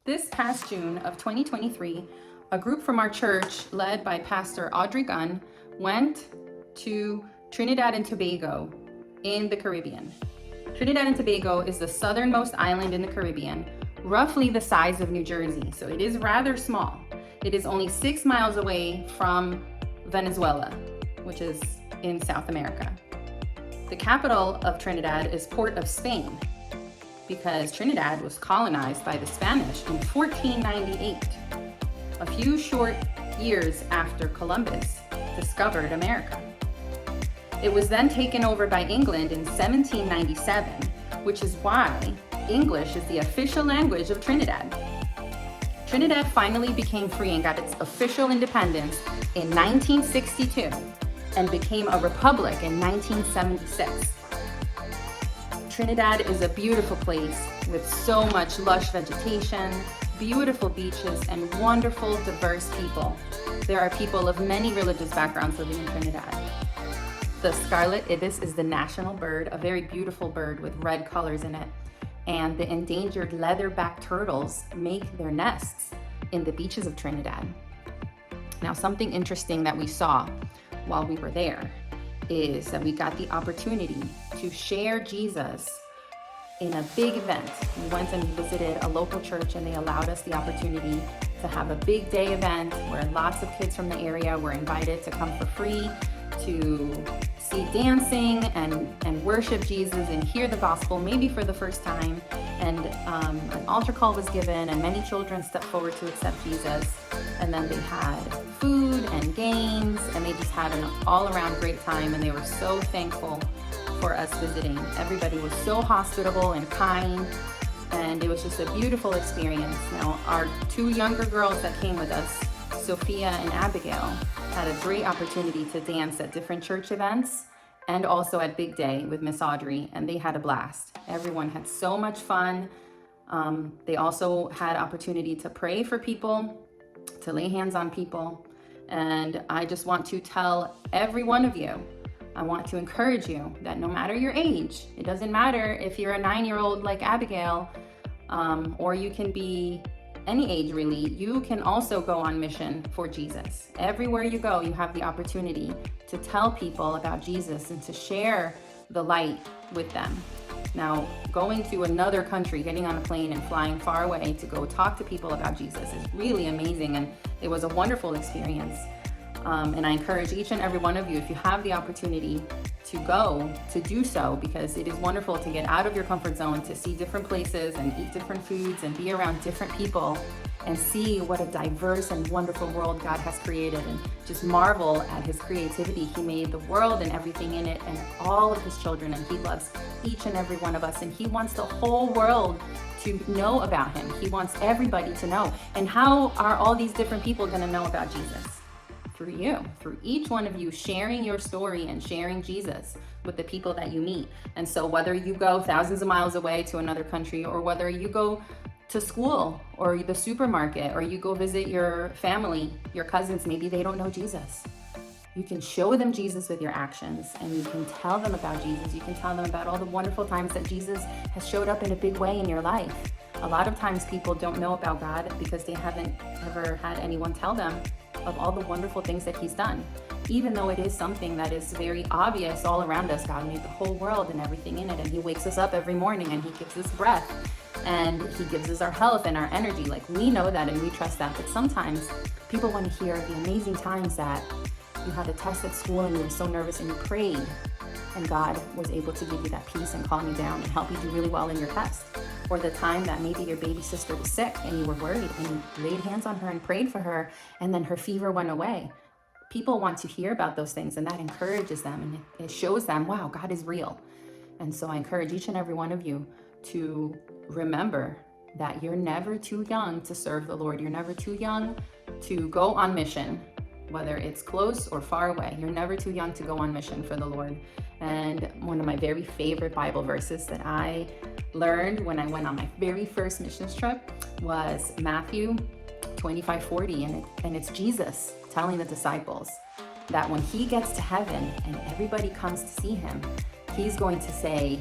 This past June of 2023, a group from our church, led by Pastor Audrey Gunn, went to Trinidad and Tobago in the Caribbean. Trinidad and Tobago is the southernmost island in the Caribbean, roughly the size of New Jersey, so it is rather small. It is only 6 miles away from Venezuela, which is in South America. The capital of Trinidad is Port of Spain, because Trinidad was colonized by the Spanish in 1498, a few short years after Columbus discovered America. It was then taken over by England in 1797, which is why English is the official language of Trinidad. Trinidad finally became free and got its official independence in 1962 and became a republic in 1976. Trinidad is a beautiful place with so much lush vegetation, beautiful beaches, and wonderful, diverse people. There are people of many religious backgrounds living in Trinidad. The scarlet ibis is the national bird, a very beautiful bird with red colors in it. And the endangered leatherback turtles make their nests in the beaches of Trinidad. Now, something interesting that we saw while we were there is that we got the opportunity to share Jesus in a big event. We went and visited a local church, and they allowed us the opportunity to have a big day event where lots of kids from the area were invited to come for free to see dancing and worship Jesus and hear the gospel, maybe for the first time. And an altar call was given, and many children stepped forward to accept Jesus. And then they had food and games, and they just had an all-around great time, and they were so thankful for us visiting. Everybody was so hospitable and kind, and it was just a beautiful experience. Now, our two younger girls that came with us, Sophia and Abigail, had a great opportunity to dance at different church events and also at Big Day with Miss Audrey, and they had a blast. Everyone had so much fun. They also had opportunity to pray for people, to lay hands on people. And I just want to tell every one of you, I want to encourage you that no matter your age, it doesn't matter if you're a 9-year-old like Abigail, or you can be any age really, you can also go on mission for Jesus. Everywhere you go, you have the opportunity to tell people about Jesus and to share the light with them. Now, going to another country, getting on a plane and flying far away to go talk to people about Jesus is really amazing, and it was a wonderful experience. And I encourage each and every one of you, if you have the opportunity to go, to do so, because it is wonderful to get out of your comfort zone, to see different places and eat different foods and be around different people and see what a diverse and wonderful world God has created, and just marvel at his creativity. He made the world and everything in it and all of his children, and he loves each and every one of us, and he wants the whole world to know about him. He wants everybody to know. And how are all these different people going to know about Jesus? Through you, through each one of you sharing your story and sharing Jesus with the people that you meet. And so whether you go thousands of miles away to another country, or whether you go to school or the supermarket, or you go visit your family, your cousins, maybe they don't know Jesus. You can show them Jesus with your actions, and you can tell them about Jesus. You can tell them about all the wonderful times that Jesus has showed up in a big way in your life. A lot of times people don't know about God because they haven't ever had anyone tell them of all the wonderful things that he's done. Even though it is something that is very obvious all around us, God made the whole world and everything in it, and he wakes us up every morning and he gives us breath and he gives us our health and our energy. Like, we know that and we trust that, but sometimes people want to hear the amazing times that you had a test at school and you were so nervous and you prayed and God was able to give you that peace and calm you down and help you do really well in your test. Or the time that maybe your baby sister was sick and you were worried and you laid hands on her and prayed for her, and then her fever went away. People want to hear about those things, and that encourages them, and it shows them, wow, God is real. And so I encourage each and every one of you to remember that you're never too young to serve the Lord. You're never too young to go on mission, whether it's close or far away. You're never too young to go on mission for the Lord. And one of my very favorite Bible verses that I learned when I went on my very first missions trip was Matthew 25:40, and it's Jesus telling the disciples that when he gets to heaven and everybody comes to see him, he's going to say,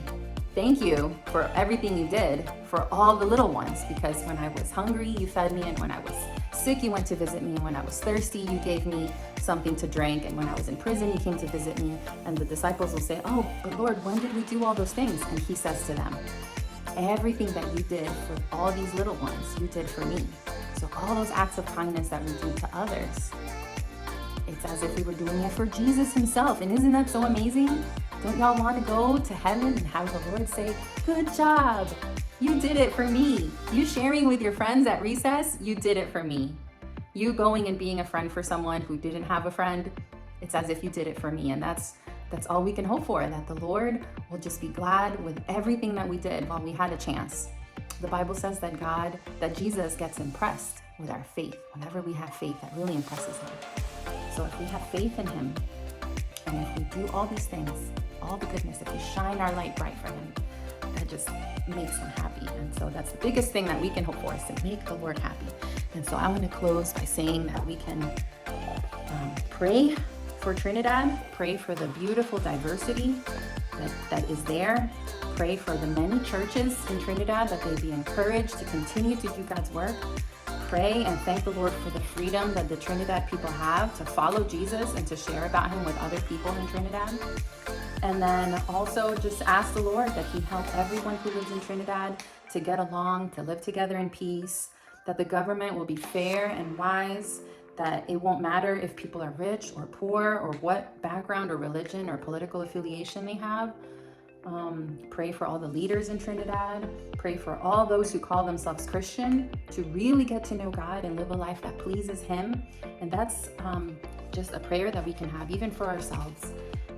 Thank you for everything you did for all the little ones, because when I was hungry, you fed me, and when I was sick, you went to visit me, and when I was thirsty, you gave me something to drink, and when I was in prison, you came to visit me. And the disciples will say, oh, but Lord, when did we do all those things? And he says to them, everything that you did for all these little ones, you did for me. So all those acts of kindness that we do to others, it's as if we were doing it for Jesus himself. And isn't that so amazing? Don't y'all want to go to heaven and have the Lord say, good job, you did it for me. You sharing with your friends at recess, you did it for me. You going and being a friend for someone who didn't have a friend, it's as if you did it for me. And that's all we can hope for, that the Lord will just be glad with everything that we did while we had a chance. The Bible says that Jesus gets impressed with our faith. Whenever we have faith, that really impresses him. So if we have faith in him, and if we do all these things, all the goodness, if we shine our light bright for him, that just makes him happy. And so that's the biggest thing that we can hope for, is to make the Lord happy. And so I want to close by saying that we can pray for Trinidad, pray for the beautiful diversity that is there, pray for the many churches in Trinidad, that they be encouraged to continue to do God's work. Pray and thank the Lord for the freedom that the Trinidad people have to follow Jesus and to share about him with other people in Trinidad. And then also just ask the Lord that he help everyone who lives in Trinidad to get along, to live together in peace, that the government will be fair and wise, that it won't matter if people are rich or poor or what background or religion or political affiliation they have. Pray for all the leaders in Trinidad. Pray for all those who call themselves Christian to really get to know God and live a life that pleases him. And that's just a prayer that we can have even for ourselves.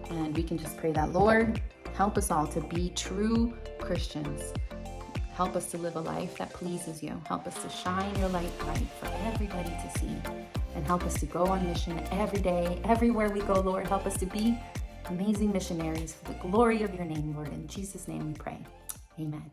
And we can just pray that, Lord, help us all to be true Christians. Help us to live a life that pleases you. Help us to shine your light bright for everybody to see. And help us to go on mission every day, everywhere we go, Lord. Help us to be amazing missionaries for the glory of your name, Lord. In Jesus' name we pray. Amen.